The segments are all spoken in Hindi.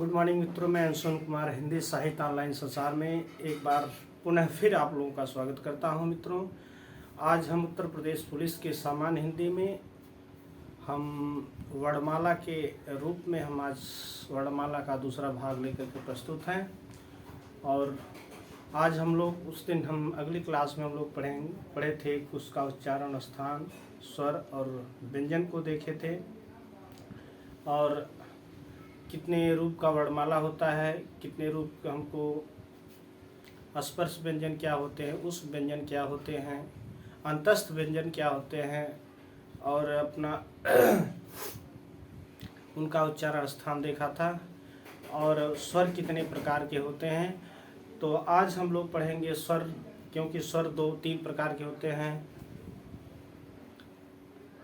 गुड मॉर्निंग मित्रों, मैं अंशुन कुमार हिंदी साहित्य ऑनलाइन संसार में एक बार पुनः फिर आप लोगों का स्वागत करता हूं। मित्रों, आज हम उत्तर प्रदेश पुलिस के सामान्य हिंदी में हम वर्णमाला के रूप में हम आज वर्णमाला का दूसरा भाग लेकर के प्रस्तुत हैं। और आज हम लोग उस दिन हम अगली क्लास में हम लोग पढ़े थे कि उसका उच्चारण, स्थान, स्वर और व्यंजन को देखे थे, और कितने रूप का वर्णमाला होता है, कितने रूप का हमको स्पर्श व्यंजन क्या होते हैं, उस व्यंजन क्या होते हैं, अंतस्थ व्यंजन क्या होते हैं, और अपना उनका उच्चारण स्थान देखा था, और स्वर कितने प्रकार के होते हैं। तो आज हम लोग पढ़ेंगे स्वर, क्योंकि स्वर तीन प्रकार के होते हैं,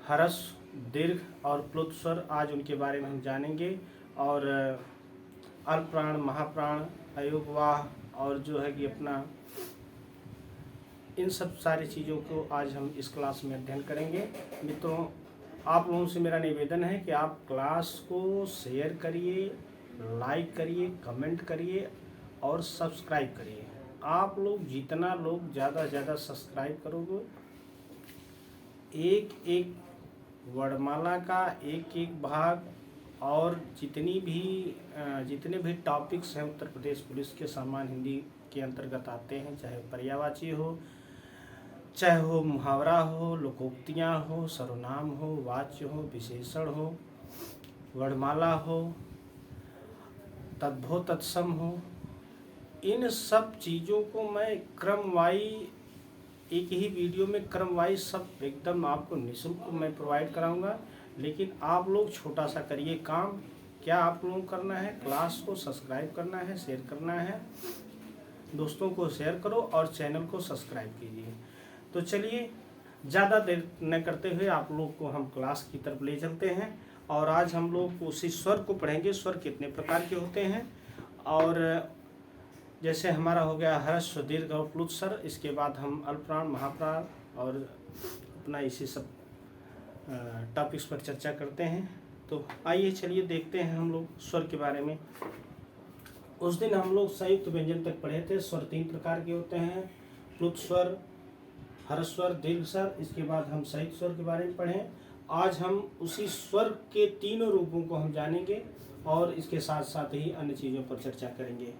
ह्रस्व, दीर्घ और प्लुत स्वर। आज उनके बारे में हम जानेंगे। और अल्पप्राण, महाप्राण, अयोगवाह और जो है कि अपना इन सब सारी चीज़ों को आज हम इस क्लास में अध्ययन करेंगे। मित्रों, आप लोगों से मेरा निवेदन है कि आप क्लास को शेयर करिए, लाइक करिए, कमेंट करिए और सब्सक्राइब करिए। आप लोग जितना लोग ज़्यादा से ज़्यादा सब्सक्राइब करोगे, एक एक वर्णमाला का एक एक भाग और जितने भी टॉपिक्स हैं उत्तर प्रदेश पुलिस के सामान्य हिंदी के अंतर्गत आते हैं, चाहे पर्यायवाची हो, चाहे हो मुहावरा हो, लोकोक्तियाँ हो, सर्वनाम हो, वाच्य हो, विशेषण हो, वर्णमाला हो, तद्भव तत्सम हो, इन सब चीज़ों को मैं क्रमवाई एक ही वीडियो में क्रमवाइज सब एकदम आपको निःशुल्क मैं प्रोवाइड कराऊंगा। लेकिन आप लोग छोटा सा करिए काम। क्या आप लोगों को करना है? क्लास को सब्सक्राइब करना है, शेयर करना है, दोस्तों को शेयर करो और चैनल को सब्सक्राइब कीजिए। तो चलिए, ज़्यादा देर न करते हुए आप लोग को हम क्लास की तरफ ले चलते हैं। और आज हम लोग उसी स्वर को पढ़ेंगे। स्वर कितने प्रकार के होते हैं, और जैसे हमारा हो गया ह्रस्व, दीर्घ और प्लुत स्वर। इसके बाद हम अल्पप्राण, महाप्राण और अपना इसी सब टॉपिक्स पर चर्चा करते हैं। तो आइए चलिए देखते हैं हम लोग स्वर के बारे में। उस दिन हम लोग संयुक्त व्यंजन तक पढ़े थे। स्वर तीन प्रकार के होते हैं, प्लुत स्वर, ह्रस्व स्वर, दीर्घ स्वर। इसके बाद हम संयुक्त स्वर के बारे में पढ़े। आज हम उसी स्वर के तीनों रूपों को हम जानेंगे और इसके साथ साथ ही अन्य चीज़ों पर चर्चा करेंगे।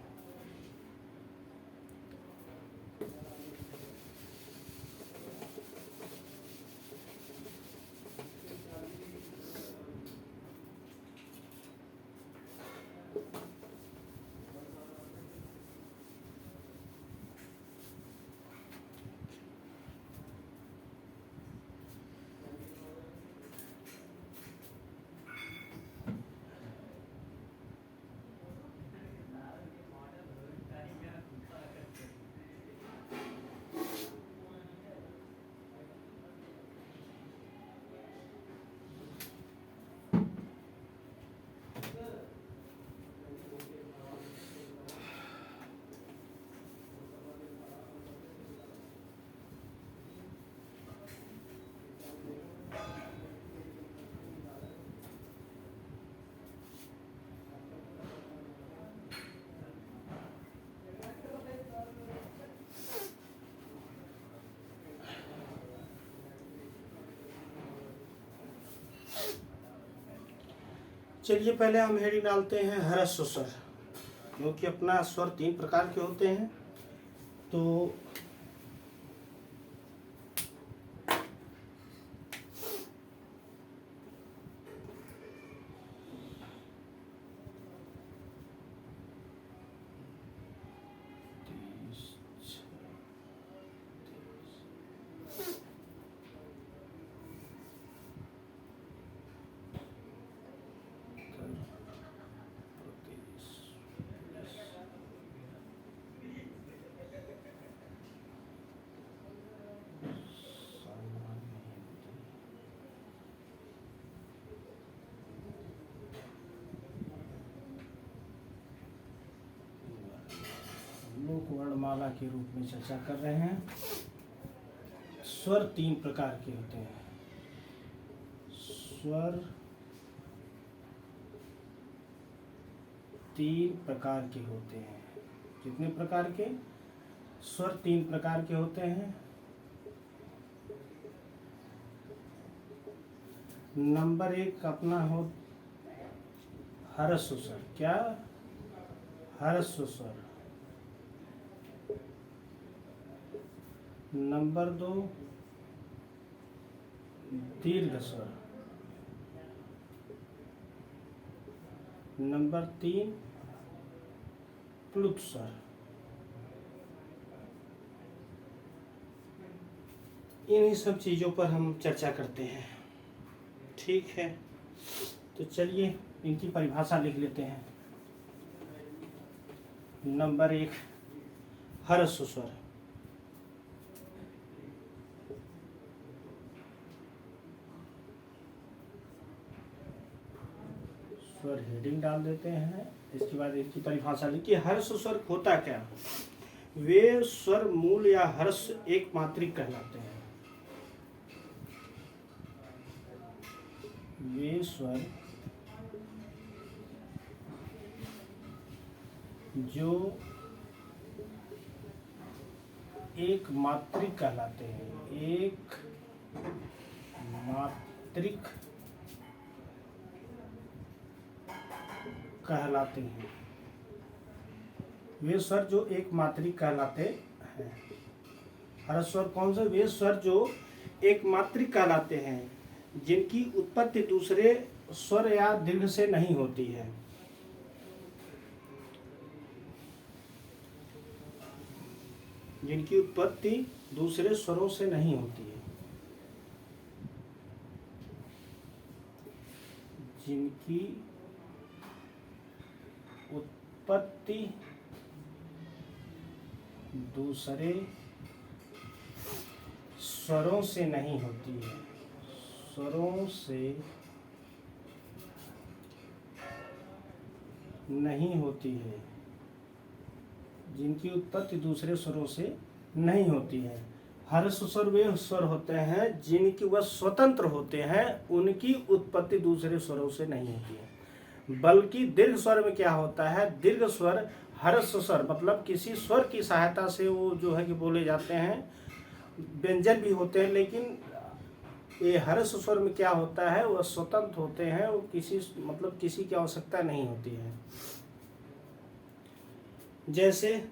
चलिए पहले हम हेडिंग डालते हैं ह्रस्व स्वर, क्योंकि अपना स्वर तीन प्रकार के होते हैं। तो लोक वर्णमाला के रूप में चर्चा कर रहे हैं। स्वर तीन प्रकार के होते हैं। स्वर तीन प्रकार के होते हैं। कितने प्रकार के? स्वर तीन प्रकार के होते हैं। नंबर एक अपना हो ह्रस्व स्वर। क्या? ह्रस्व स्वर। नंबर दो दीर्घ स्वर। नंबर तीन प्लुत स्वर। इन्हीं सब चीज़ों पर हम चर्चा करते हैं। ठीक है, तो चलिए इनकी परिभाषा लिख लेते हैं। नंबर एक ह्रस्व स्वर। स्वर हेडिंग डाल देते हैं। इसके बाद इसकी परिभाषा लिखिए। ह्रस्व स्वर होता क्या? वे स्वर मूल या ह्रस्व एक मात्रिक कहलाते हैं। वे स्वर जो एक मात्रिक कहलाते हैं। एक मात्रिक कहलाते हैं। वे स्वर जो एक मात्रिक कहलाते हैं। ह्रस्व स्वर कौन से? वे स्वर जो एक मात्रिक कहलाते हैं, जिनकी उत्पत्ति दूसरे स्वर या दीर्घ से नहीं होती है। जिनकी उत्पत्ति दूसरे स्वरों से नहीं होती है। जिनकी उत्पत्ति दूसरे स्वरों से नहीं होती है। स्वरों से नहीं होती है। जिनकी उत्पत्ति दूसरे स्वरों से नहीं होती है। ह्रस्व स्वर वे स्वर होते हैं जिनकी वह स्वतंत्र होते हैं, उनकी उत्पत्ति दूसरे स्वरों से नहीं होती है। बल्कि दीर्घ स्वर में क्या होता है? दीर्घ स्वर ह्रस्व स्वर मतलब किसी स्वर की सहायता से वो जो है कि बोले जाते हैं। व्यंजन भी होते हैं, लेकिन ये ह्रस्व स्वर में क्या होता है? वह स्वतंत्र होते हैं। वो किसी मतलब किसी की आवश्यकता नहीं होती है। जैसे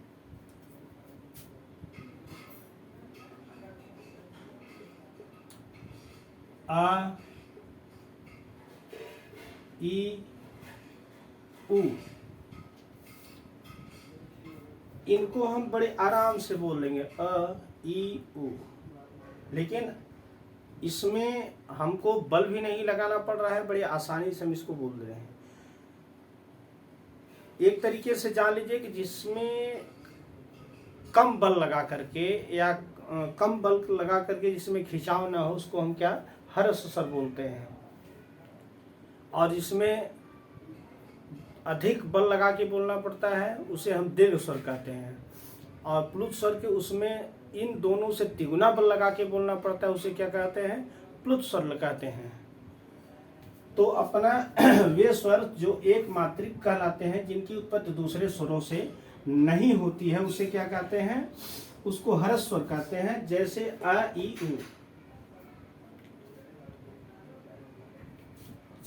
आ, ई, उ, इनको हम बड़े आराम से बोल लेंगे अ, ई, उ। लेकिन इसमें हमको बल भी नहीं लगाना पड़ रहा है, बड़ी आसानी से हम इसको बोल रहे हैं। एक तरीके से जान लीजिए कि जिसमें कम बल लगा करके या कम बल लगा करके जिसमें खिंचाव ना हो, उसको हम क्या ह्रस्व स्वर बोलते हैं। और जिसमें अधिक बल लगा के बोलना पड़ता है, उसे हम दीर्घ स्वर कहते हैं। और प्लुत स्वर के उसमें इन दोनों से तिगुना बल लगा के बोलना पड़ता है, उसे क्या कहते हैं? प्लुत स्वर कहते हैं। तो अपना वे स्वर जो एक मात्रिक कहलाते हैं, जिनकी उत्पत्ति दूसरे स्वरों से नहीं होती है, उसे क्या कहते हैं? उसको ह्रस्व स्वर कहते हैं। जैसे अ, ई, उ।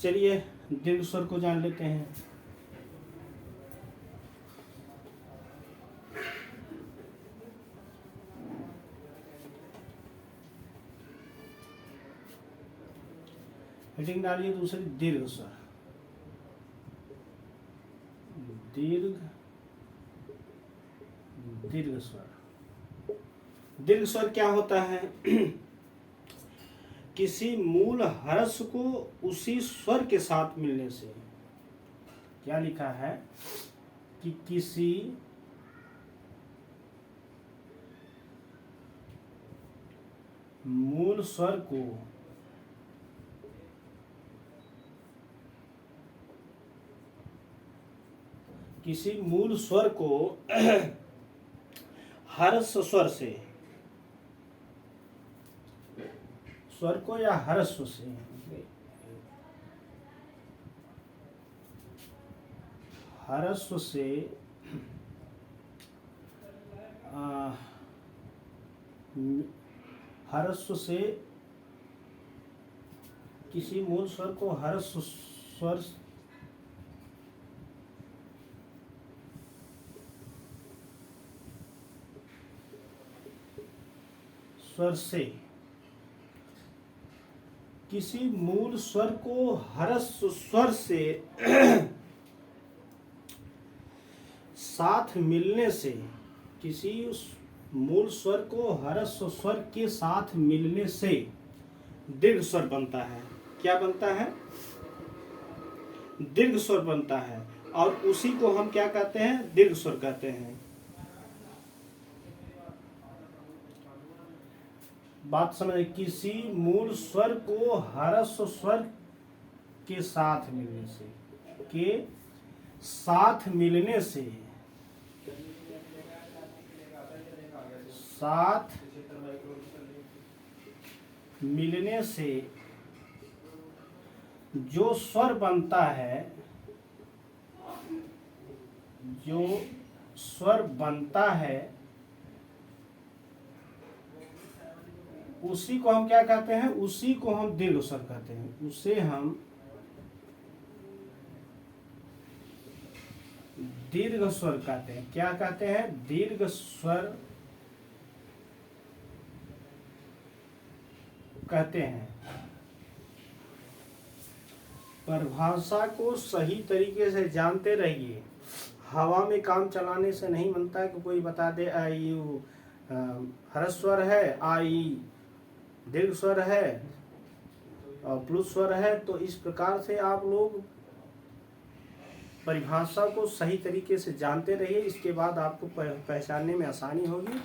चलिए दीर्घ स्वर को जान लेते हैं। हेडिंग डालिए दूसरी दीर्घ स्वर। दीर्घ स्वर। दीर्घ स्वर क्या होता है? किसी मूल ह्रस्व को उसी स्वर के साथ मिलने से। क्या लिखा है? कि किसी मूल स्वर को ह्रस्व स्वर से, स्वर को या ह्रस्व से ह्रस्व से ह्रस्व से किसी मूल स्वर को ह्रस्व स्वर से किसी मूल स्वर को ह्रस्व स्वर से साथ मिलने से, किसी मूल स्वर को ह्रस्व स्वर के साथ मिलने से दीर्घ स्वर बनता है। क्या बनता है? दीर्घ स्वर बनता है, और उसी को हम क्या कहते हैं? दीर्घ स्वर कहते हैं। बात समझ, किसी मूल स्वर को ह्रस्व स्वर के साथ मिलने से, साथ मिलने से जो स्वर बनता है, उसी को हम क्या कहते हैं? उसी को हम दीर्घ स्वर कहते हैं। उसे हम दीर्घ स्वर कहते हैं। क्या कहते हैं? दीर्घ स्वर कहते हैं। परिभाषा को सही तरीके से जानते रहिए। हवा में काम चलाने से नहीं बनता है कि कोई बता दे आ यू ह्रस्व स्वर है, आ ई दीर्घ स्वर है और प्लुत स्वर है। तो इस प्रकार से आप लोग परिभाषा को सही तरीके से जानते रहिए, इसके बाद आपको पहचानने में आसानी होगी।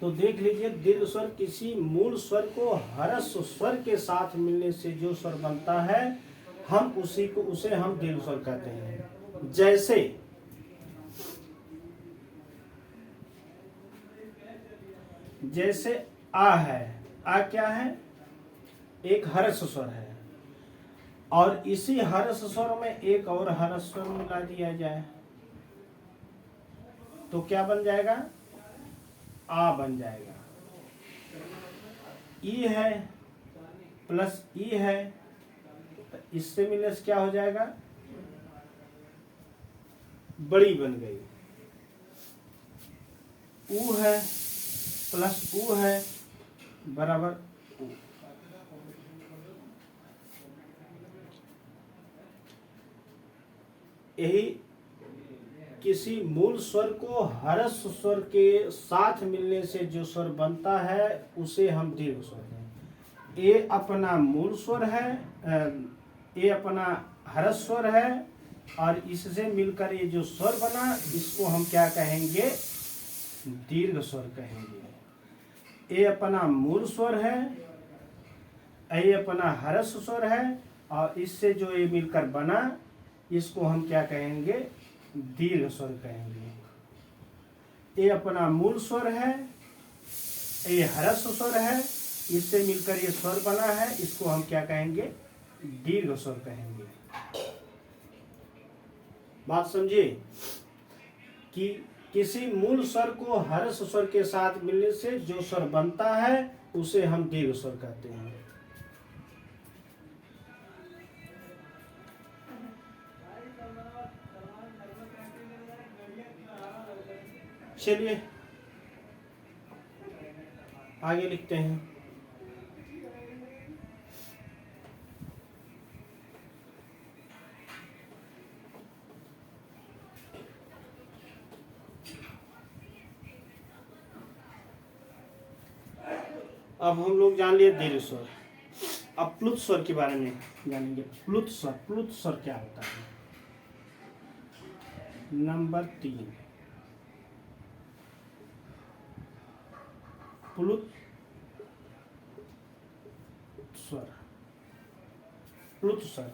तो देख लीजिए, दीर्घ स्वर किसी मूल स्वर को ह्रस्व स्वर के साथ मिलने से जो स्वर बनता है, हम उसे हम दीर्घ स्वर कहते हैं। जैसे आ है, आ क्या है? एक ह्रस्व स्वर है, और इसी ह्रस्व स्वर में एक और ह्रस्व स्वर मिला दिया जाए तो क्या बन जाएगा? आ बन जाएगा। ई है प्लस ई है, इससे मिलने से क्या हो जाएगा? बड़ी बन गई। ऊ है प्लस ऊ है बराबर ऊ। यही किसी मूल स्वर को ह्रस्व स्वर के साथ मिलने से जो स्वर बनता है, उसे हम दीर्घ स्वर हैं। ये अपना मूल स्वर है, ये अपना ह्रस्व स्वर है, और इससे मिलकर ये जो स्वर बना, इसको हम क्या कहेंगे? दीर्घ स्वर कहेंगे। ये अपना मूल स्वर है, ये अपना ह्रस्व स्वर है, और इससे जो ये मिलकर बना, इसको हम क्या कहेंगे? दीर्घ स्वर कहेंगे। ये अपना मूल स्वर है, ये ह्रस्व स्वर है, इससे मिलकर ये स्वर बना है, इसको हम क्या कहेंगे? दीर्घ स्वर कहेंगे। बात समझिए कि किसी मूल स्वर को ह्रस्व स्वर के साथ मिलने से जो स्वर बनता है, उसे हम दीर्घ स्वर कहते हैं। चलिए आगे लिखते हैं। अब हम लोग जान लिए दीर्घ स्वर। अब प्लुत स्वर के बारे में जानेंगे। प्लुत स्वर क्या होता है? नंबर 3, प्लुत स्वर।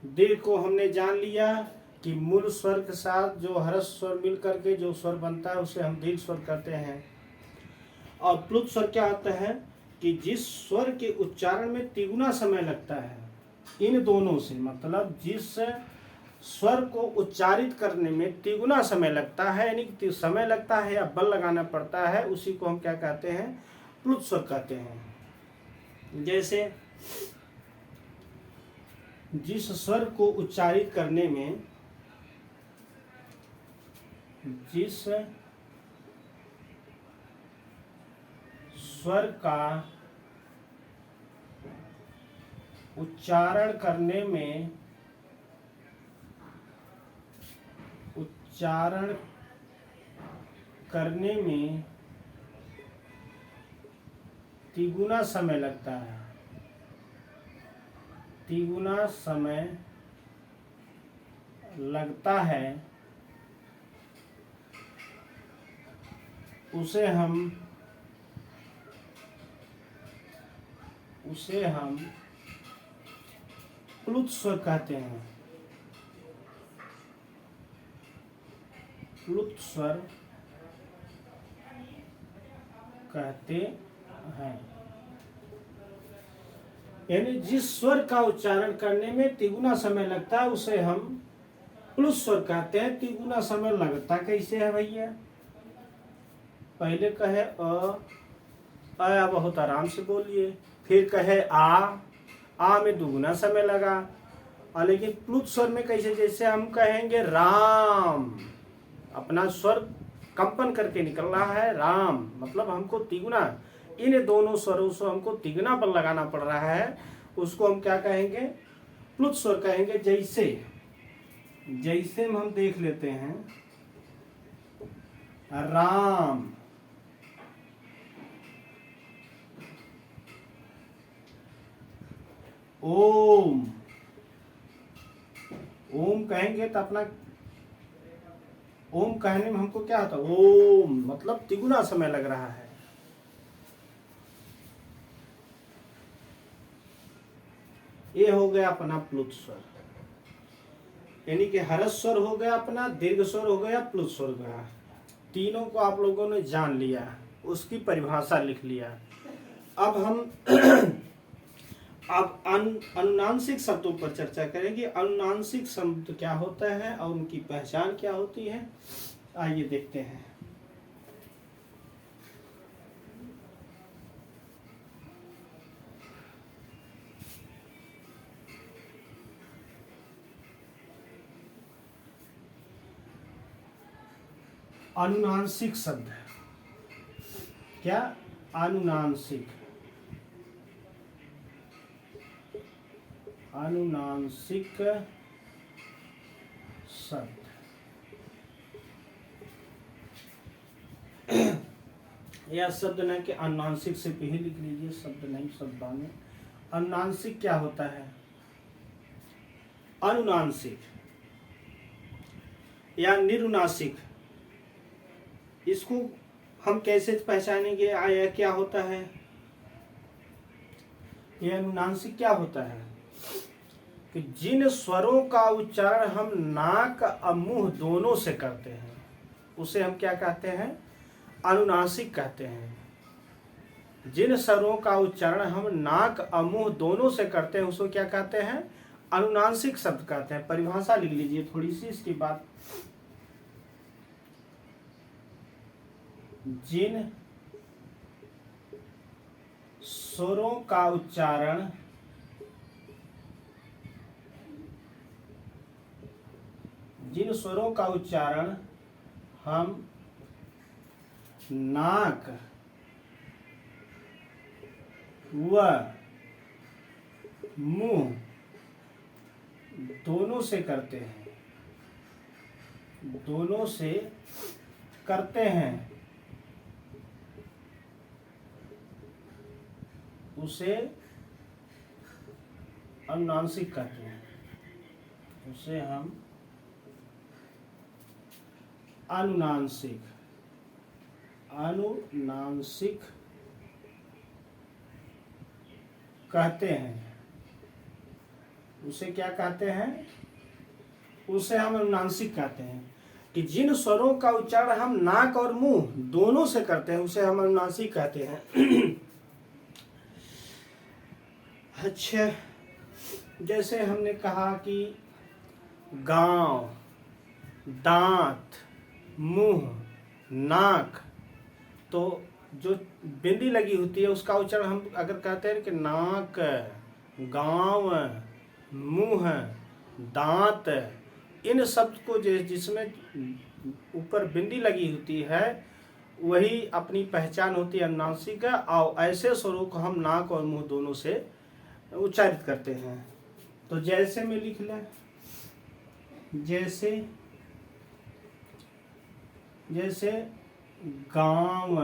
दीर्घ को हमने जान लिया कि मूल स्वर के साथ जो ह्रस्व स्वर मिल करके जो स्वर बनता है, उसे हम दीर्घ स्वर कहते हैं। और प्लुत स्वर क्या होता है कि जिस स्वर के उच्चारण में तिगुना समय लगता है, इन दोनों से, मतलब जिस स्वर को उच्चारित करने में तिगुना समय लगता है, यानी कि समय लगता है या बल लगाना पड़ता है, उसी को हम क्या कहते हैं, प्लुत स्वर कहते हैं। जैसे जिस स्वर को उच्चारित करने में, जिस स्वर का उच्चारण करने में, तिगुना समय लगता है, तिगुना समय लगता है, उसे हम प्लुत स्वर कहते हैं, प्लुत स्वर कहते हैं। यानी जिस स्वर का उच्चारण करने में तिगुना समय लगता है उसे हम प्लुत स्वर कहते हैं। तिगुना समय लगता कैसे है भैया? पहले कहे अ बहुत आराम से बोलिए, फिर कहे आ में दुगुना समय लगा। और लेकिन प्लुत स्वर में कैसे, जैसे हम कहेंगे राम, अपना स्वर कंपन करके निकल रहा है, राम मतलब हमको तिगुना, इन दोनों स्वरों से हमको तिगुना बल लगाना पड़ रहा है, उसको हम क्या कहेंगे, प्लुत स्वर कहेंगे। जैसे हम देख लेते हैं, राम, ओम, ओम कहेंगे तो अपना ओम कहने में हमको क्या होता है, ओम मतलब तिगुना समय लग रहा है। ये हो गया अपना प्लुत स्वर, यानी कि हर्ष स्वर हो गया, अपना दीर्घ स्वर हो गया, प्लुत स्वर हो गया। तीनों को आप लोगों ने जान लिया, उसकी परिभाषा लिख लिया। अब हम अब अनुनासिक शब्दों पर चर्चा करेंगे। अनुनासिक शब्द क्या होता है और उनकी पहचान क्या होती है, आइए देखते हैं। अनुनासिक शब्द क्या, अनुनासिक शब्द यह शब्द नहीं कि अनुनासिक से पहले लिख लीजिए, शब्द नहीं, शब्द में अनुनासिक क्या होता है। अनुनासिक या निरुनासिक, इसको हम कैसे पहचानेंगे, आया क्या होता है। यह अनुनासिक क्या होता है कि जिन स्वरों का उच्चारण हम नाक और मुंह दोनों से करते हैं, उसे हम क्या कहते हैं, अनुनासिक कहते हैं। जिन स्वरों का उच्चारण हम नाक और मुंह दोनों से करते हैं, उसको क्या कहते हैं, अनुनासिक शब्द कहते हैं। परिभाषा लिख लीजिए थोड़ी सी इसकी बात। जिन स्वरों का उच्चारण हम नाक व मुंह दोनों से करते हैं, उसे अनुनासिक कहते हैं। उसे हम अनुनासिक कहते हैं। उसे क्या कहते हैं, उसे हम अनुनासिक कहते हैं। कि जिन स्वरों का उच्चारण हम नाक और मुंह दोनों से करते हैं, उसे हम अनुनासिक कहते हैं। अच्छा, जैसे हमने कहा कि गांव, दांत, मुंह, नाक। तो जो बिंदी लगी होती है उसका उच्चारण हम अगर कहते हैं कि नाक, गांव, मुंह, दांत, इन शब्द को जिसमें ऊपर बिंदी लगी होती है वही अपनी पहचान होती है अनुनासिक। और ऐसे स्वरों को हम नाक और मुंह दोनों से उच्चारित करते हैं। तो जैसे में लिख लें, जैसे जैसे गांव,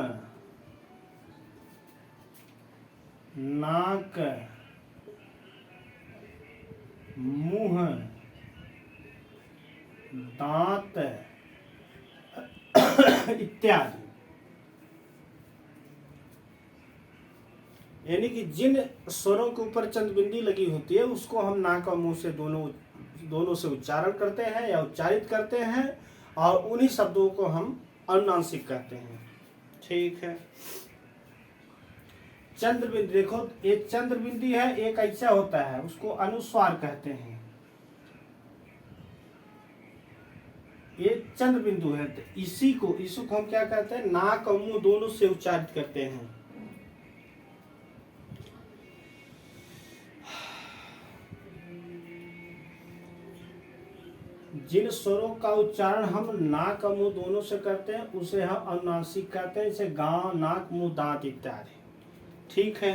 नाक, मुंह, दांत इत्यादि। यानी कि जिन स्वरों के ऊपर चंद बिंदी लगी होती है उसको हम नाक और मुंह से दोनों से उच्चारण करते हैं या उच्चारित करते हैं, और उन्हीं शब्दों को हम अनुनासिक कहते हैं। ठीक है। चंद्र बिंदी, देखो एक चंद्र बिंदी है, एक ऐसा होता है उसको अनुस्वार कहते हैं। ये चंद्र बिंदु है, तो इसी को हम क्या कहते हैं, नाक और मुंह दोनों से उच्चारित करते हैं। जिन स्वरों का उच्चारण हम नाक और मुंह दोनों से करते हैं उसे हम अनुनासिक कहते हैं, जैसे गांव, नाक, मुंह, दांत इत्यादि। ठीक है।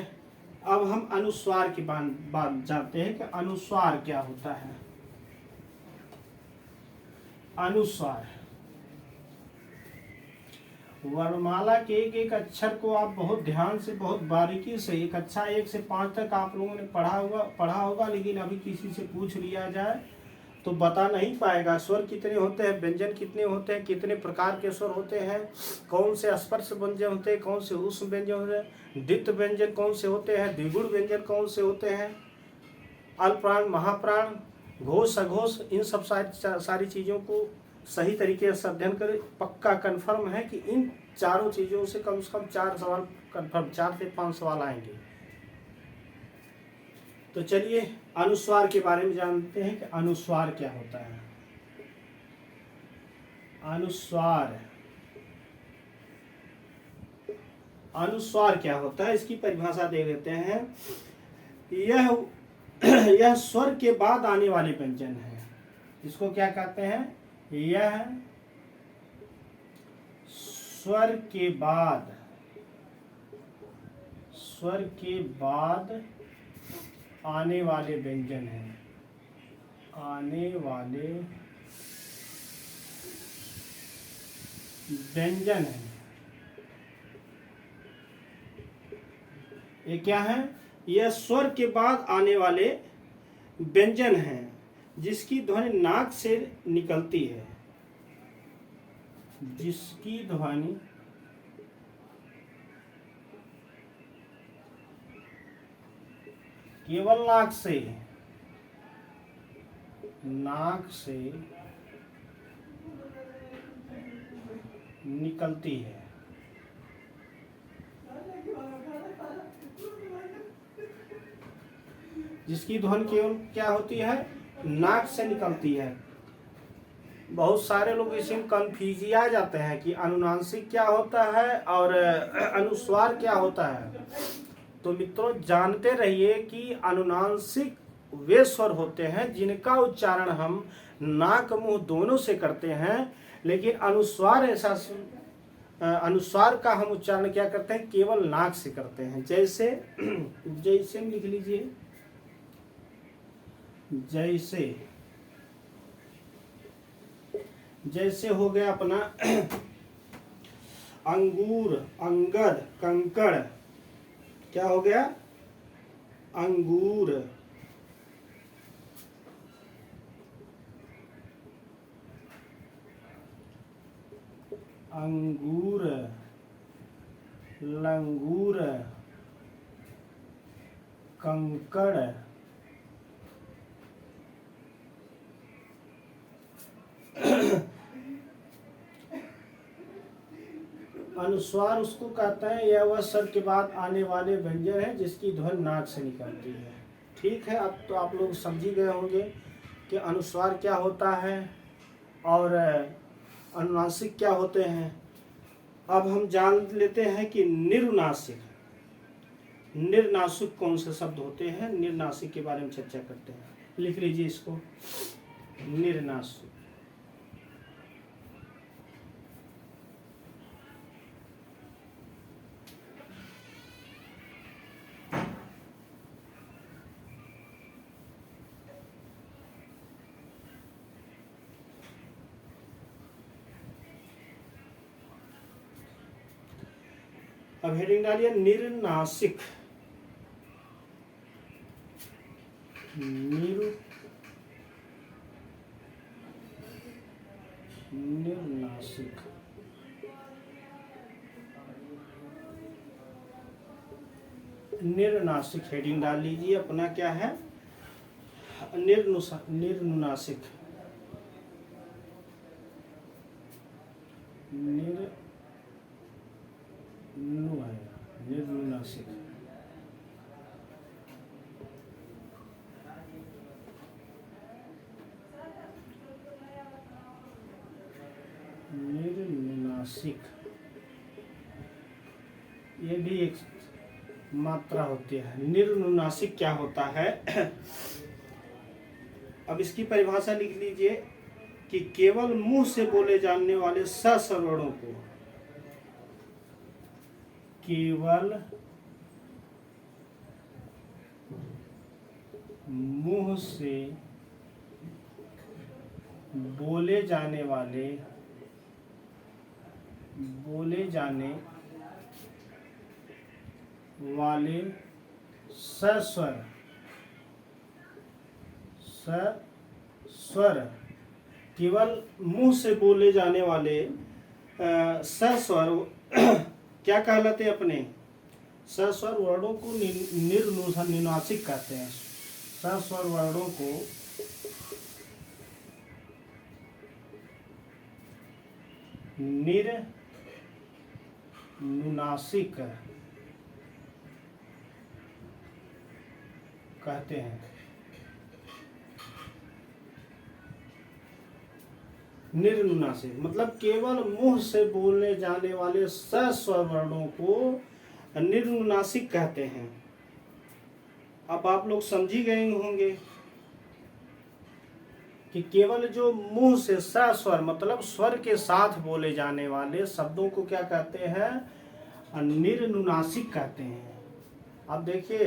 अब हम अनुस्वार की बात जानते हैं कि अनुस्वार क्या होता है। अनुस्वार वर्णमाला के एक एक अक्षर को आप बहुत ध्यान से, बहुत बारीकी से, एक अच्छा 1 से 5 तक आप लोगों ने पढ़ा होगा, लेकिन अभी किसी से पूछ लिया जाए तो बता नहीं पाएगा। स्वर कितने होते हैं, व्यंजन कितने होते हैं, कितने प्रकार के स्वर होते हैं, कौन से स्पर्श व्यंजन होते हैं, कौन से ऊष्म व्यंजन होते हैं, द्वित व्यंजन कौन से होते हैं, द्विगुण व्यंजन कौन से होते हैं, अल्पप्राण, महाप्राण, घोष, अघोष, इन सब सारी चीज़ों को सही तरीके से अध्ययन करें। पक्का कन्फर्म है कि इन चारों चीज़ों से कम 4 सवाल कन्फर्म, 4 से 5 सवाल आएंगे। तो चलिए अनुस्वार के बारे में जानते हैं कि अनुस्वार क्या होता है। अनुस्वार क्या होता है, इसकी परिभाषा दे देते हैं। यह स्वर के बाद आने वाले व्यंजन है। इसको क्या कहते हैं, यह स्वर के बाद आने वाले व्यंजन हैं, आने वाले व्यंजन हैं। ये क्या है, यह स्वर के बाद आने वाले व्यंजन हैं जिसकी ध्वनि नाक से निकलती है, जिसकी ध्वनि केवल नाक से निकलती है। जिसकी ध्वनि केवल क्या होती है, नाक से निकलती है। बहुत सारे लोग इसमें कंफ्यूज आ जाते हैं कि अनुनासिक क्या होता है और अनुस्वार क्या होता है। तो मित्रों जानते रहिए कि अनुनासिक वे स्वर होते हैं जिनका उच्चारण हम नाक मुंह दोनों से करते हैं, लेकिन अनुस्वार का हम उच्चारण क्या करते हैं, केवल नाक से करते हैं। जैसे लिख लीजिए, जैसे हो गया अपना अंगूर, अंगद, कंकड़। क्या हो गया, अंगूर, लंगूर, कंकड़, अनुस्वार उसको कहता है यह वह स्वर के बाद आने वाले व्यंजन है जिसकी ध्वनि नाक से निकलती है। ठीक है, अब तो आप लोग समझ ही गए होंगे कि अनुस्वार क्या होता है और अनुनासिक क्या होते हैं। अब हम जान लेते हैं कि निर्नासिक, निर्नासिक कौन से शब्द होते हैं, निर्नासिक के बारे में चर्चा करते हैं। लिख लीजिए इसको, निर्नासिक। अब हेडिंग डालिए निर्नासिक। निर्नासिक। निर्नासिक हेडिंग डाल लीजिए अपना, क्या है, निर्नुनासिक। निर्नुनासिक। निर्नुनासिक ये भी एक मात्रा होती है। निर्नुनासिक क्या होता है? अब इसकी परिभाषा लिख लीजिए कि केवल मुंह से बोले जाने वाले सस्वरों को, केवल मुंह से बोले जाने वाले सस्वर, केवल मुंह से बोले जाने वाले सस्वर क्या कहलाते हैं अपने? सस्वर वर्णों को निर्नुनासिक कहते हैं। सस्वर वर्णों को निर्नुनासिक कहते हैं। निर्नुनासिक मतलब केवल मुंह से बोलने जाने वाले सस्वर वर्णों को निर्नुनासिक कहते हैं। अब आप लोग समझी गए होंगे कि केवल जो मुंह से सस्वर मतलब स्वर के साथ बोले जाने वाले शब्दों को क्या कहते हैं? निर्नुनासिक कहते हैं। अब देखिए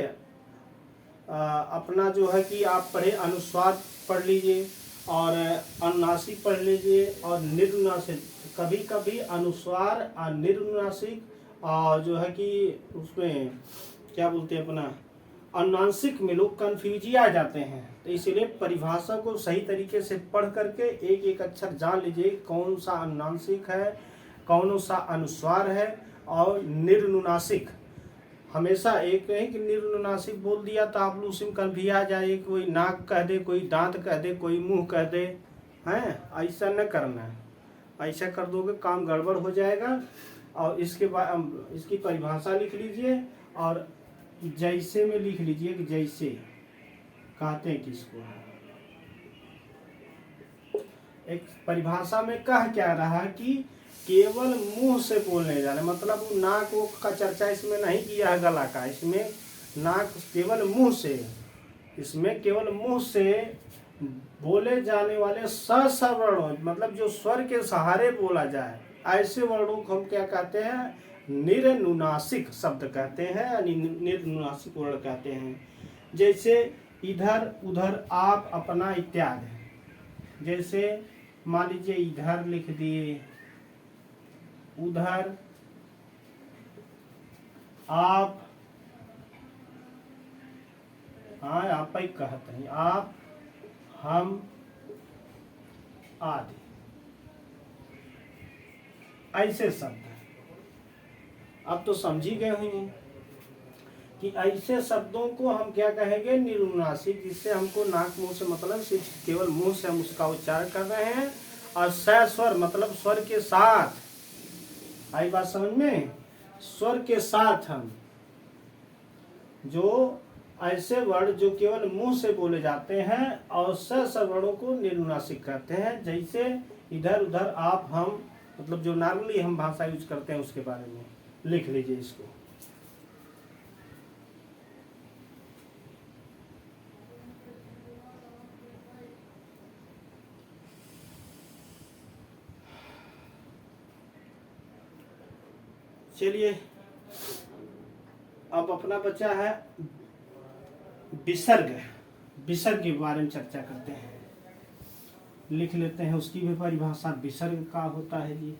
अपना जो है कि आप पढ़े अनुस्वार पढ़ लीजिए और अनुनासिक पढ़ लीजिए और निर्नुनासिक। कभी कभी अनुस्वार और निर्नुनासिक और जो है कि उसमें क्या बोलते हैं अपना अनुनासिक में लोग कन्फ्यूज आ जाते हैं। तो इसीलिए परिभाषा को सही तरीके से पढ़ करके एक एक अक्षर जान लीजिए कौन सा अनुनासिक है, कौन सा अनुस्वार है और निर्नुनासिक। हमेशा एक नहीं कि निर्नुनासिक बोल दिया तो आप लोग उसी में कन्फ्यूज आ जाए, कोई नाक कह दे, कोई दांत कह दे, कोई मुंह कह दे, हैं? ऐसा न करना है। ऐसा कर दोगे काम गड़बड़ हो जाएगा। और इसके बाद इसकी परिभाषा लिख लीजिए और जैसे में लिख लीजिए कि जैसे कहते हैं किसको। एक परिभाषा में कह क्या रहा कि केवल मुंह से बोलने जाने, मतलब नाक का चर्चा इसमें नहीं किया है, गला का। इसमें नाक केवल मुंह से, इसमें केवल मुंह से बोले जाने वाले सस्वर वर्णों मतलब जो स्वर के सहारे बोला जाए ऐसे वर्णों को हम क्या कहते हैं? निर्नुनासिक शब्द कहते हैं, निर्नुनासिक वर्ण कहते हैं। जैसे इधर, उधर, आप, अपना इत्यादि। जैसे मान लीजिए इधर लिख दिए, उधर, आप, हाँ आप ही कहते हैं, आप, हम आदि, ऐसे शब्द हैं। अब तो समझी गए होंगे कि ऐसे शब्दों को हम क्या कहेंगे? निर्नुनासिक, जिससे हमको नाक मुंह से मतलब सिर्फ केवल मुंह से हम उसका उच्चारण कर रहे हैं। और सस्वर मतलब स्वर के साथ, आई बात समझ में? स्वर के साथ हम जो ऐसे वर्ण जो केवल मुंह से बोले जाते हैं और स वर्णों को निरुनासिक कहते हैं। जैसे इधर उधर आप हम मतलब जो नॉर्मली हम भाषा यूज करते हैं उसके बारे में लिख लीजिए इसको। चलिए अब अपना बचा है विसर्ग। विसर्ग के बारे में चर्चा करते हैं, लिख लेते हैं उसकी भी परिभाषा। विसर्ग का होता है जी,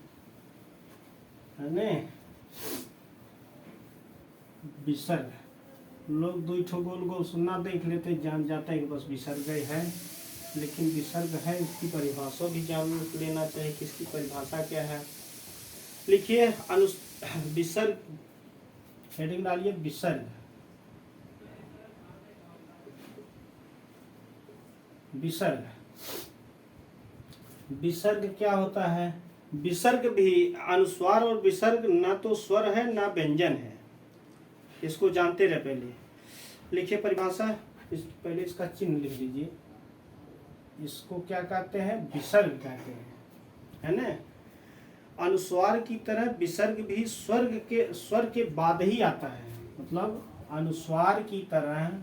है न? विसर्ग लोग दो ठो गोल गोल सुनना देख लेते जान जाते हैं कि बस विसर्ग है, लेकिन विसर्ग है इसकी परिभाषा भी जान लेना चाहिए कि इसकी परिभाषा क्या है। लिखिए विसर्ग, हेडिंग डालिए विसर्ग। विसर्ग, विसर्ग क्या होता है? विसर्ग भी अनुस्वार और विसर्ग ना तो स्वर है ना व्यंजन है, इसको जानते रहे पहले। लिखिए परिभाषा, पहले इसका चिन्ह लिख लीजिए। इसको क्या कहते हैं? विसर्ग कहते हैं, है ना? अनुस्वार की तरह विसर्ग भी स्वर के बाद ही आता है। मतलब अनुस्वार की तरह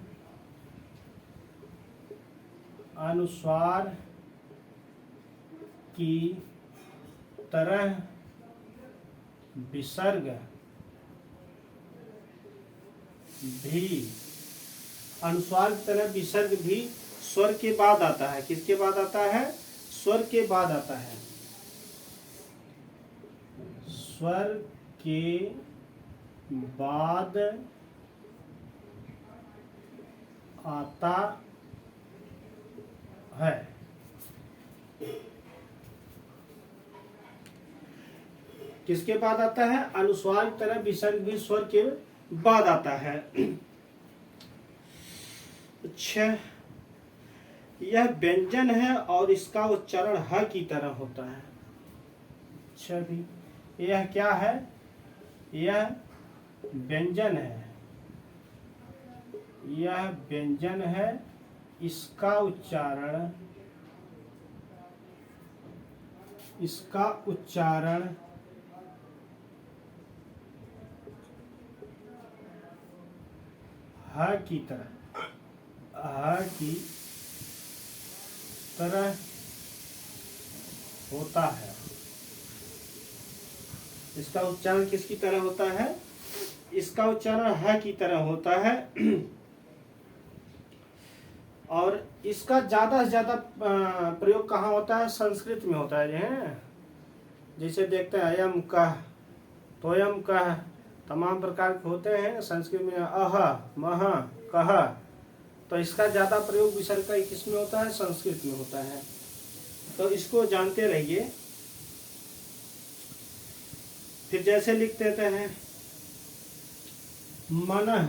विसर्ग भी, अनुस्वार की तरह विसर्ग भी स्वर के बाद आता है। किसके बाद आता है? स्वर के बाद आता है। स्वर के बाद आता है। किसके बाद आता है? अनुस्वार की तरह विसर्ग भी स्वर के बाद आता है। अच्छा, यह व्यंजन है और इसका उच्चारण ह की तरह होता है। अच्छा भी, यह क्या है? यह व्यंजन है, यह व्यंजन है, इसका उच्चारण ह की तरह होता है। इसका उच्चारण किसकी तरह होता है? इसका उच्चारण ह की तरह होता है। और इसका ज्यादा से ज्यादा प्रयोग कहाँ होता है? संस्कृत में होता है। जैसे देखते हैं अयम कह, तोयम कह, तमाम प्रकार के होते हैं संस्कृत में। अह, मह, कह, तो इसका ज्यादा प्रयोग विसर्ग का किसमें होता है? संस्कृत में होता है। तो इसको जानते रहिए। फिर जैसे लिख देते हैं मनः,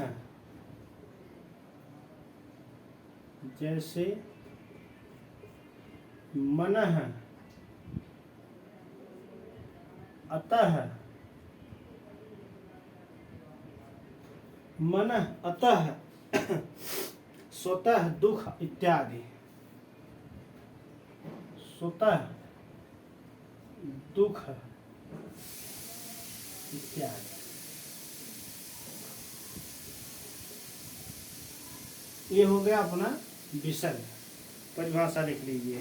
जैसे मनः, अतः, मनः अतः, स्वतः दुख इत्यादि। स्वतः दुख इत्यादि। ये हो गया अपना विसर्ग। परिभाषा लिख लीजिए।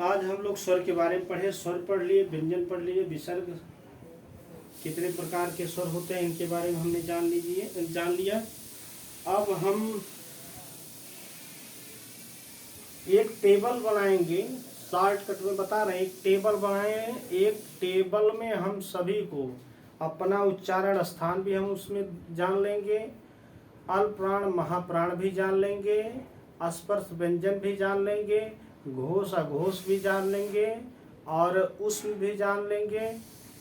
आज हम लोग स्वर के बारे में पढ़े। स्वर पढ़ लिए, व्यंजन पढ़ लिए, विसर्ग कितने प्रकार के स्वर होते हैं इनके बारे में हमने जान लिया। अब हम एक टेबल बनाएंगे, शॉर्टकट में बता रहे हैं। एक टेबल बनाए, एक टेबल में हम सभी को अपना उच्चारण स्थान भी हम उसमें जान लेंगे, अल्प प्राण महाप्राण भी जान लेंगे, स्पर्श व्यंजन भी जान लेंगे, घोष अघोष भी जान लेंगे, और उष्म भी जान लेंगे,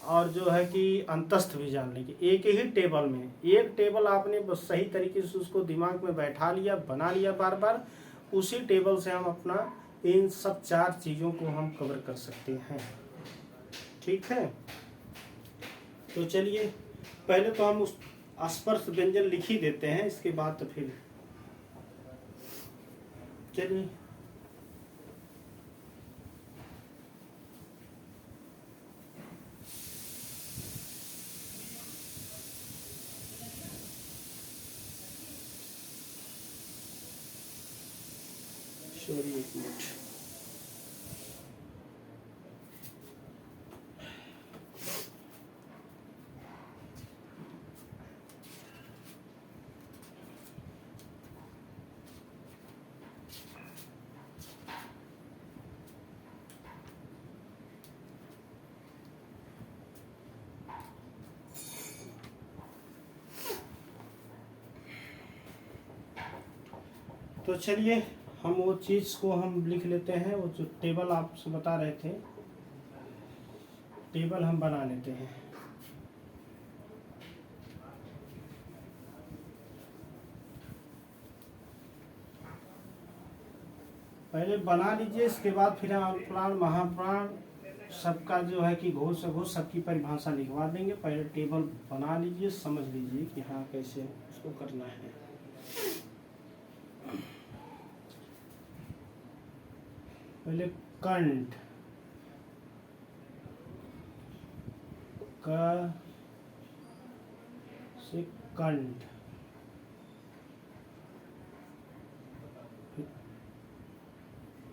और जो है कि अंतस्थ भी जान लेंगे। एक ही टेबल में, एक टेबल आपने बस सही तरीके से उसको दिमाग में बैठा लिया, बना लिया बार बार, उसी टेबल से हम अपना इन सब 4 चीज़ों को हम कवर कर सकते हैं। ठीक। ठीक है। तो चलिए पहले तो हम उस स्पर्श व्यंजन लिख ही देते हैं, इसके बाद तो फिर चलिए। सॉरी, एक मिनट। तो चलिए हम वो चीज़ को हम लिख लेते हैं, वो जो टेबल आपसे बता रहे थे, टेबल हम बना लेते हैं। पहले बना लीजिए, इसके बाद फिर हम प्राण महाप्राण सबका जो है कि घोष अघोष सबकी परिभाषा लिखवा देंगे। पहले टेबल बना लीजिए, समझ लीजिए कि हाँ कैसे उसको करना है। पहले कंठ, क से कंठ,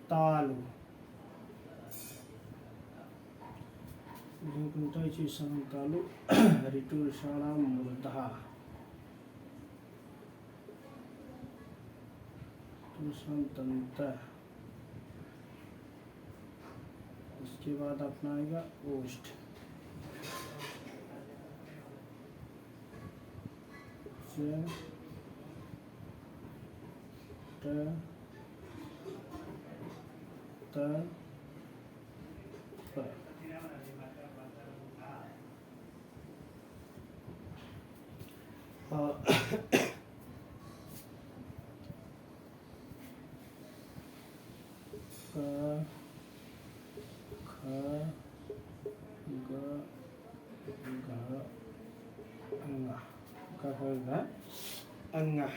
तालु, तालु ऋतुषाणा मूर्धा, दंत। इसके बाद अपना आएगा ओष्ठ, अंगा,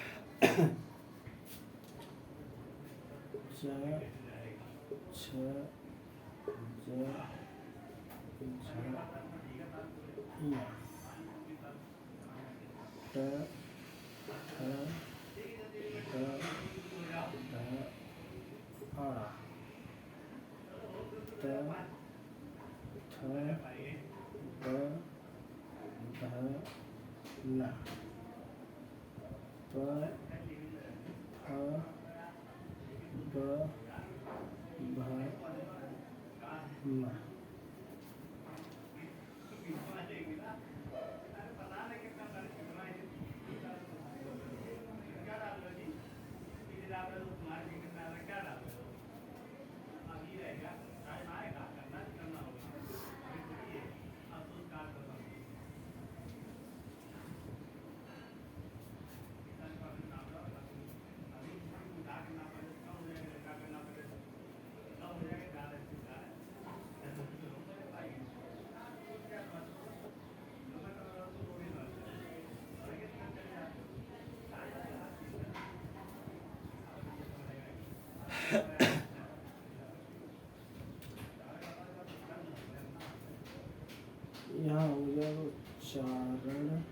यहाँ हो जाएगा उच्चारण,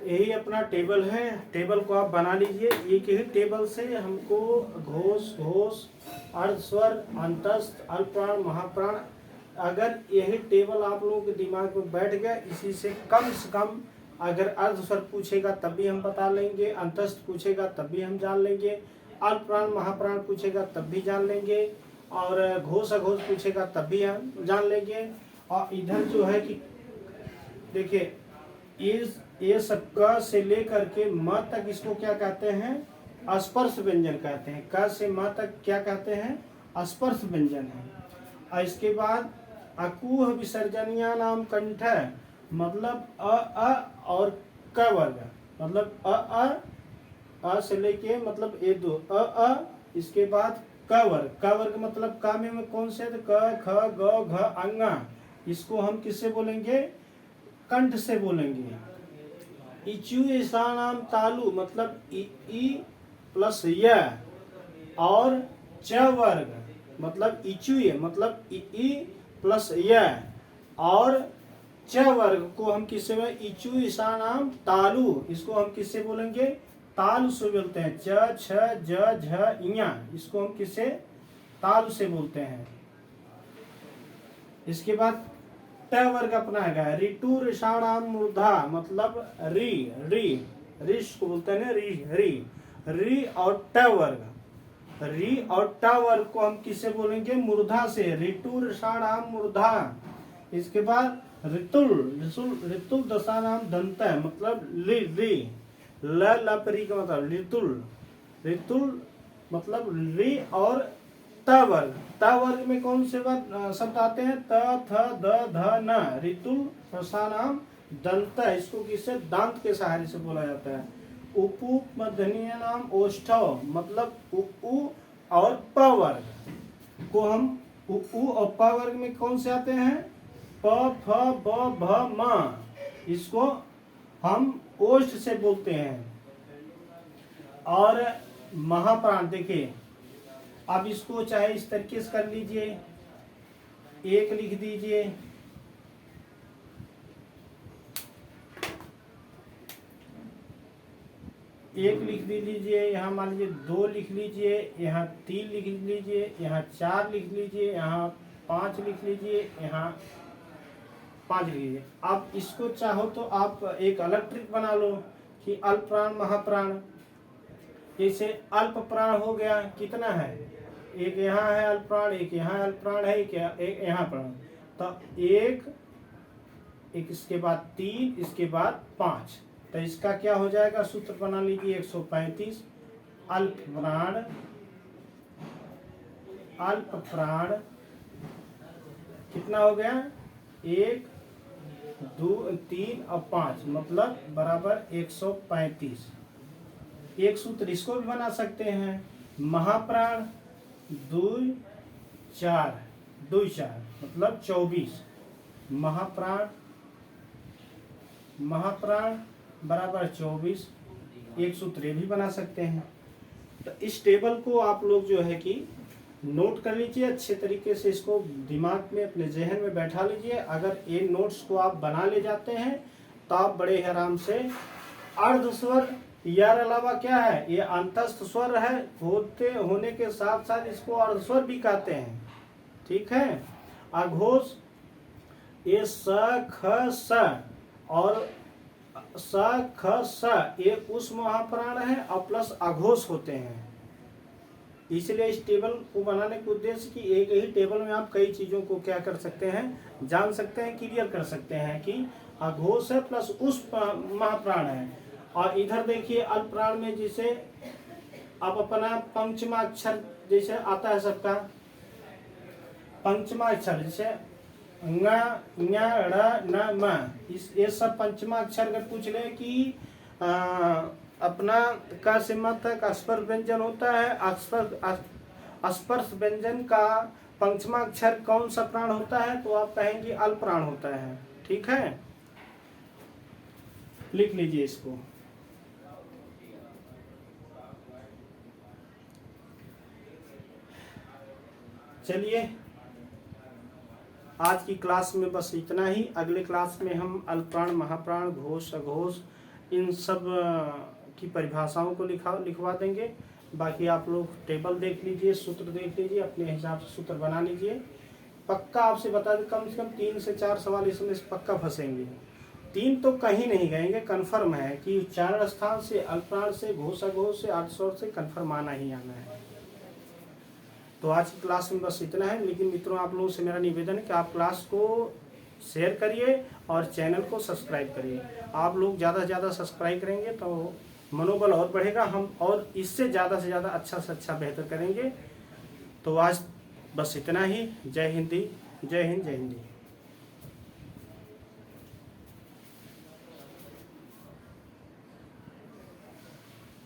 यही अपना टेबल है। टेबल को आप बना लीजिए। एक ही टेबल से हमको घोष घोष अर्ध स्वर अंतस्थ अल्पप्राण महाप्राण, अगर यही टेबल आप लोगों के दिमाग में बैठ गया, इसी से कम अगर अर्ध स्वर पूछेगा तब भी हम बता लेंगे, अंतस्थ पूछेगा तब भी हम जान लेंगे, अल्पप्राण महाप्राण पूछेगा तब भी जान लेंगे, और घोष अघोष पूछेगा तब भी हम जान लेंगे। और इधर जो है कि देखिए ये सब क से लेकर के म तक इसको क्या कहते हैं? स्पर्श व्यंजन कहते हैं। क से म तक क्या कहते हैं? स्पर्श व्यंजन है। और इसके बाद अकुह विसर्जनिया नाम कंठ, मतलब अ और क वर्ग, मतलब अ से लेके मतलब ये दो अ, इसके बाद क वर्ग मतलब क में कौन से? तो क ख ग घ अंगा, इसको हम किससे बोलेंगे? कंठ से बोलेंगे। इचु ईशानाम तालु, मतलब ई प्लस य, और च वर्ग मतलब इचुय, मतलब ई प्लस य और च वर्ग को हम किससे इचु ईशानाम तालु, इसको हम किससे बोलेंगे तालु से बोलते हैं। च छ ज झ इया, इसको हम किससे तालु से बोलते हैं। इसके बाद ट वर्ग अपना है ऋतु ऋषाणाम मूर्धा, मतलब री री ऋष को बोलते हैं री री री और ट वर्ग, री और ट वर्ग को हम किससे बोलेंगे मूर्धा से, ऋतु ऋषाणाम मूर्धा। इसके बाद ऋतुल ऋतुल दशानाम दंत, मतलब ली री ल लपरी का मतलब ऋतुल ऋतुल मतलब री और त वर्ग। त वर्ग में कौन से शब्द आते हैं त थ द ध न, ऋतुल दशानाम दंत, इसको किससे दांत के सहारे से बोला जाता है। उपु मध्यनीय नाम ओष्ठव, मतलब उ और प वर्ग को हम उ और प वर्ग में कौन से आते हैं प फ ब भ म, इसको हम ओष्ठ से बोलते हैं। और महाप्राण देखिए, अब इसको चाहे इस तरीके से कर लीजिए, एक लिख दीजिए, एक लिख लीजिए, यहाँ मान लीजिए 2 लिख लीजिए, यहाँ 3 लिख लीजिए, यहाँ 4 लिख लीजिए, यहाँ 5 लिख लीजिए, यहाँ 5 लिख लीजिए। आप इसको चाहो तो आप एक अलग ट्रिक बना लो कि अल्प प्राण महाप्राण। जैसे अल्प प्राण हो गया, कितना है, एक यहाँ है अल्प प्राण, एक यहाँ अल्प प्राण है, एक यहाँ प्राण, तो एक इसके बाद 3, इसके बाद 5, तो इसका क्या हो जाएगा, सूत्र बना लीजिए 135। अल्प प्राण कितना हो गया, 1 2 3 और 5, मतलब बराबर 135। एक सूत्र इसको भी बना सकते हैं, महाप्राण 2 4 मतलब 24, महाप्राण बराबर 24। एक सूत्र ये भी बना सकते हैं। तो इस टेबल को आप लोग जो है कि नोट कर लीजिए अच्छे तरीके से, इसको दिमाग में अपने जहन में बैठा लीजिए। अगर ये नोट्स को आप बना ले जाते हैं तो आप बड़े आराम से अर्ध स्वर, यार अलावा क्या है, ये अंतस्थ स्वर है, होने के साथ साथ इसको अर्ध स्वर भी कहते हैं, ठीक है। अघोष ये स ख स और स ख स ये उस महाप्राण है और प्लस अघोष होते हैं। इसलिए इस टेबल को बनाने के उद्देश्य कि एक ही टेबल में आप कई चीजों को क्या कर सकते हैं, जान सकते हैं, क्लियर कर सकते हैं कि अघोष है प्लस उस महाप्राण है। और इधर देखिए अल्प प्राण में जैसे अब अपना पंचमाक्षर जैसे आता है सबका, पंचमाक्षर जैसे ङ ञ ण न म, ये सब पंचमाक्षर अगर पूछ ले कि अपना का से मत तक स्पर्श व्यंजन होता है, स्पर्श व्यंजन का पंचमाक्षर कौन सा प्राण होता है, तो आप कहेंगे अल्प प्राण होता है, ठीक है। लिख लीजिए इसको। चलिए आज की क्लास में बस इतना ही। अगले क्लास में हम अल्प प्राण, महाप्राण, घोष, अघोष इन सब की परिभाषाओं को लिखवा देंगे। बाकी आप लोग टेबल देख लीजिए, सूत्र देख लीजिए, अपने हिसाब से सूत्र बना लीजिए। पक्का आपसे बता दें कम से कम 3 से 4 सवाल इसमें पक्का फंसेंगे। 3 तो कहीं नहीं गएंगे, कन्फर्म है कि उच्चारण स्थान से, अल्प प्राण से, घोष, अघोष से, अर्ध स्वर से कन्फर्म आना ही आना है। तो आज की क्लास में बस इतना है। लेकिन मित्रों आप लोगों से मेरा निवेदन है कि आप क्लास को शेयर करिए और चैनल को सब्सक्राइब करिए। आप लोग ज़्यादा से ज़्यादा सब्सक्राइब करेंगे तो मनोबल और बढ़ेगा, हम और इससे ज़्यादा से ज़्यादा अच्छा से अच्छा बेहतर करेंगे। तो आज बस इतना ही। जय हिंदी, जय हिंद, जय हिंदी।